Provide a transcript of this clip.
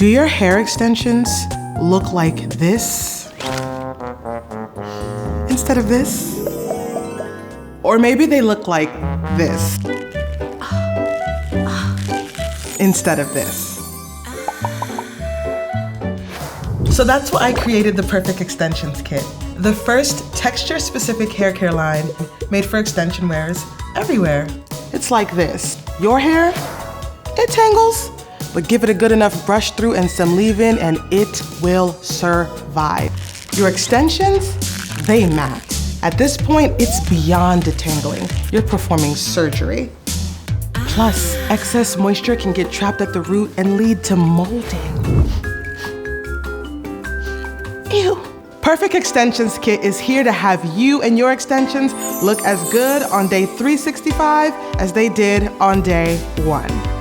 Do your hair extensions look like this instead of this? Or maybe they look like this instead of this. So that's why I created the Perfect Extensions Kit, the first texture-specific hair care line made for extension wearers everywhere. It's like this. Your hair, it tangles, but give it a good enough brush through and some leave-in and it will survive. Your extensions, they mat. At this point, it's beyond detangling. You're performing surgery. Plus, excess moisture can get trapped at the root and lead to molding. Ew. Perfect Extensions Kit is here to have you and your extensions look as good on day 365 as they did on day 1.